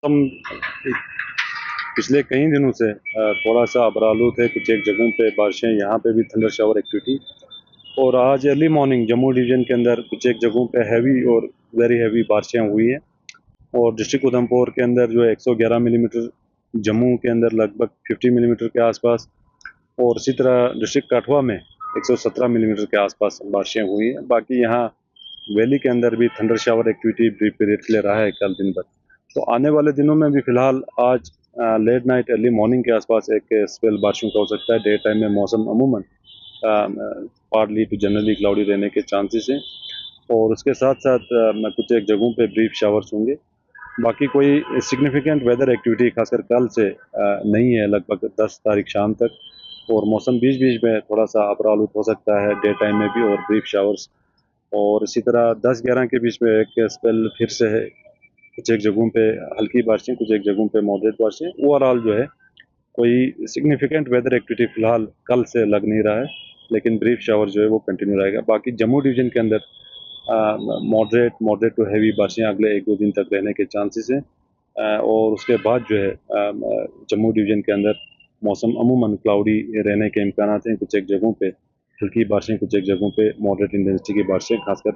हम पिछले कई दिनों से थोड़ा सा अबरालू थे। कुछ एक जगहों पे बारिशें, यहाँ पे भी थंडर शावर एक्टिविटी। और आज अर्ली मॉर्निंग जम्मू डिवीजन के अंदर कुछ एक जगहों पे हैवी और वेरी हैवी बारिशें हुई हैं। और डिस्ट्रिक्ट उधमपुर के अंदर जो है 111 मिलीमीटर, जम्मू के अंदर लगभग 50 मिलीमीटर के आसपास, और इसी तरह डिस्ट्रिक्ट कठुआ में 117 मिलीमीटर के आसपास बारिशें हुई हैं। बाकी यहाँ वैली के अंदर भी thunder shower activity brief period के लिए रहा है कल दिन भर। तो आने वाले दिनों में भी फिलहाल आज लेट नाइट अर्ली मॉर्निंग के आसपास एक स्पेल बारिशों का हो सकता है। डे टाइम में मौसम अमूमन पार्टली टू जनरली क्लाउडी रहने के चांसेस हैं। और उसके साथ साथ कुछ एक जगहों पे ब्रीफ शावर्स होंगे। बाकी कोई सिग्निफिकेंट वेदर एक्टिविटी खासकर कल से नहीं है, लगभग 10 तारीख शाम तक। और मौसम बीच बीच में थोड़ा सा अबरा आलूद हो सकता है डे टाइम में भी, और ब्रीफ शावर्स। और इसी तरह 10-11 के बीच में एक स्पेल फिर से है। कुछ एक जगहों पे हल्की बारिशें, कुछ एक जगहों पे मॉडरेट बारिशें। ओवरऑल जो है कोई सिग्निफिकेंट वेदर एक्टिविटी फिलहाल कल से लग नहीं रहा है, लेकिन ब्रीफ शावर जो है वो कंटिन्यू रहेगा। बाकी जम्मू डिवीजन के अंदर मॉडरेट मॉडरेट टू हैवी बारिशें अगले 1-2 दिन तक रहने के चांसेस हैं। और उसके बाद जो है जम्मू डिवीजन के अंदर मौसम अमूमन क्लाउडी रहने के इम्कान हैं। कुछ एक जगहों पे हल्की बारिशें, कुछ एक जगहों पे मॉडरेट इंटेंसिटी की बारिशें, खासकर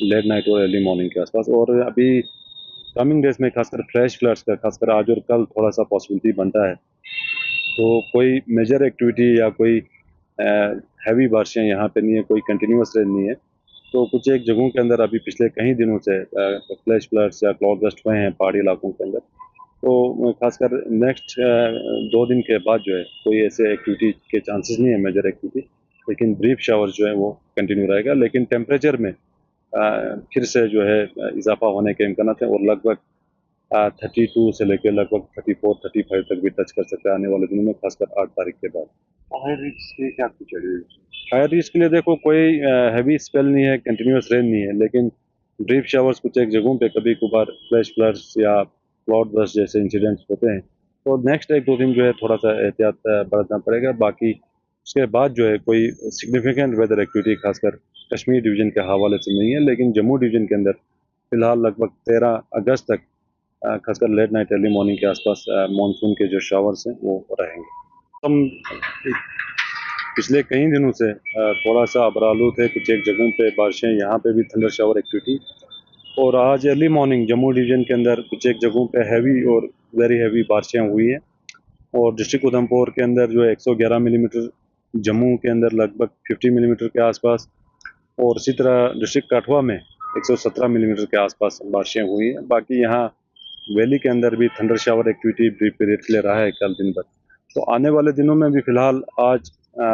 लेट नाइट और अर्ली मॉर्निंग के आसपास। और अभी कमिंग डेज में खासकर फ्लैश फ्लड्स का, खासकर आज और कल थोड़ा सा पॉसिबिलिटी बनता है। तो कोई मेजर एक्टिविटी या कोई हैवी बारिशें यहाँ पे नहीं है, कोई कंटिन्यूस रेन नहीं है। तो कुछ एक जगहों के अंदर अभी पिछले कई दिनों से फ्लैश फ्लड्स या क्लाउड बस्ट हुए हैं पहाड़ी इलाकों के अंदर। तो खासकर नेक्स्ट 2 दिन के बाद जो है कोई ऐसे एक्टिविटी के चांसेस नहीं है, मेजर एक्टिविटी। लेकिन ब्रीफ शावर जो है वो कंटिन्यू रहेगा। लेकिन टेम्परेचर में फिर से जो है इजाफा होने के इम्कान हैं। और लगभग 32 से लेकर लगभग 34-35 तक भी टच कर सकता है आने वाले दिनों में, खासकर 8 तारीख के बाद। हाई रिस्क के क्या कुछ है? हायर रिस्क के लिए देखो कोई हैवी स्पेल नहीं है, कंटिन्यूस रेन नहीं है, लेकिन ब्रीफ शावर्स कुछ एक जगहों पे कभी कभार फ्लैश फ्लड्स या क्लाउड बर्स्ट जैसे इंसिडेंट्स होते हैं। तो नेक्स्ट 1-2 दिन जो है थोड़ा सा एहतियात बरतना पड़ेगा। बाकी उसके बाद जो है कोई सिग्निफिकेंट वेदर एक्टिविटी खासकर कश्मीर डिवीजन के हवाले से नहीं है। लेकिन जम्मू डिवीजन के अंदर फिलहाल लगभग 13 अगस्त तक खासकर लेट नाइट अर्ली मॉर्निंग के आसपास मानसून के जो शावर्स हैं वो रहेंगे। हम पिछले कई दिनों से थोड़ा सा अबरालू थे। कुछ एक जगहों पे बारिशें, यहाँ पे भी थंडर शावर एक्टिविटी। और आज अर्ली मॉर्निंग जम्मू डिवीजन के अंदर कुछ एक जगहों पे हैवी और वेरी हैवी बारिशें हुई हैं। और डिस्ट्रिक्ट उधमपुर के अंदर जो है 111 मिलीमीटर, जम्मू के अंदर लगभग 50 मिलीमीटर के आसपास, और इसी तरह डिस्ट्रिक्ट कठुआ में 117 मिलीमीटर के आसपास बारिशें हुई हैं। बाकी यहाँ वैली के अंदर भी thunder shower activity brief period के लिए रहा है कल दिन भर। तो आने वाले दिनों में भी फिलहाल आज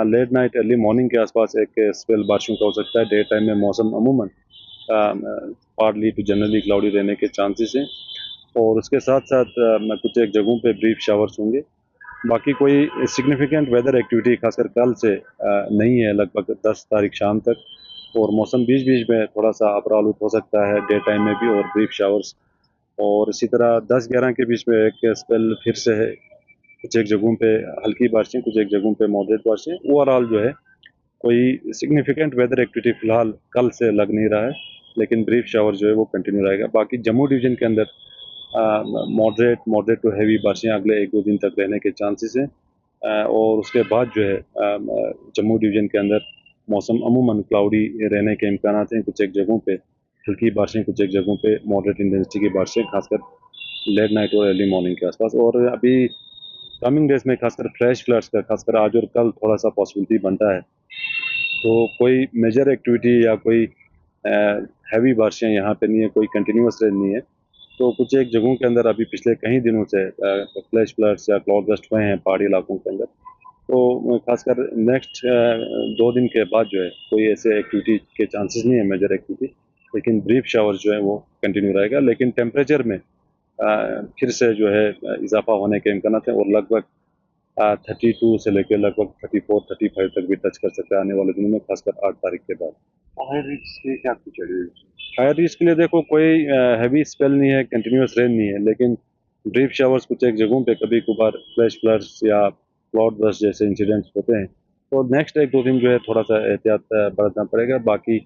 लेट नाइट अर्ली मॉर्निंग के आसपास एक स्पेल बारिशों का हो सकता है। डे टाइम में मौसम अमूमन पार्टली टू जनरली क्लाउडी रहने के चांसेस हैं। और उसके साथ साथ कुछ एक जगहों पे ब्रीफ शावर्स होंगे। बाकी कोई सिग्निफिकेंट वेदर एक्टिविटी खासकर कल से नहीं है, लगभग 10 तारीख शाम तक। और मौसम बीच बीच में थोड़ा सा अबरा आलूद हो सकता है डे टाइम में भी, और ब्रीफ शावर्स। और इसी तरह 10-11 के बीच में एक स्पेल फिर से है। कुछ एक जगहों पे हल्की बारिशें, कुछ एक जगहों पे मॉडरेट बारिशें। ओवरऑल जो है कोई सिग्निफिकेंट वेदर एक्टिविटी फिलहाल कल से लग नहीं रहा है, लेकिन ब्रीफ शावर जो है वो कंटिन्यू रहेगा। बाकी जम्मू डिवीजन के अंदर मॉडरेट मॉडरेट टू हैवी बारिशें अगले 1-2 दिन तक रहने के चांसेस हैं। और उसके बाद जो है जम्मू डिवीजन के अंदर मौसम अमूमन क्लाउडी रहने के इम्कान हैं। कुछ एक जगहों पे हल्की बारिशें, कुछ एक जगहों पे मॉडरेट इंटेंसिटी की बारिशें, खासकर लेट नाइट और अर्ली मॉर्निंग के आसपास। और अभी कमिंग डेज में खासकर फ्लैश फ्लड्स का, खासकर आज और कल थोड़ा सा पॉसिबिलिटी बनता है। तो कोई मेजर एक्टिविटी या कोई हैवी बारिशें यहाँ पे नहीं है, कोई कंटिन्यूस रेन नहीं है। तो कुछ एक जगहों के अंदर अभी पिछले कई दिनों से फ्लैश फ्लड्स या क्लाउड बस्ट हुए हैं पहाड़ी इलाकों के अंदर। तो खासकर नेक्स्ट 2 दिन के बाद जो है कोई ऐसे एक्टिविटी के चांसेस नहीं है, मेजर एक्टिविटी। लेकिन ब्रीफ शावर जो है वो कंटिन्यू रहेगा। लेकिन टेम्परेचर में फिर से जो है इजाफा होने के इम्कान हैं। और लगभग 32 से लेकर लगभग 34-35 तक भी टच कर सकता है आने वाले दिनों में, खासकर 8 तारीख के बाद। हाई रिस्क के क्या कुछ है? हायर रिस्क के लिए देखो कोई हैवी स्पेल नहीं है, कंटिन्यूस रेन नहीं है, लेकिन ब्रीफ शावर्स कुछ एक जगहों पे कभी कभार फ्लैश फ्लड्स या क्लाउड बर्स्ट जैसे इंसिडेंट्स होते हैं। तो नेक्स्ट 1-2 दिन जो है थोड़ा सा एहतियात बरतना पड़ेगा। बाकी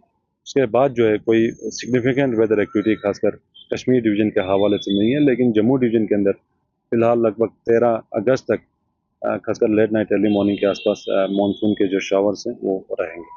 उसके बाद जो है कोई सिग्निफिकेंट वेदर एक्टिविटी खासकर कश्मीर डिवीज़न के हवाले से नहीं है, लेकिन जम्मू डिवीज़न के अंदर फ़िलहाल लगभग 13 अगस्त तक खासकर लेट नाइट अर्ली मॉर्निंग के आसपास मानसून के जो शावर्स हैं वो रहेंगे।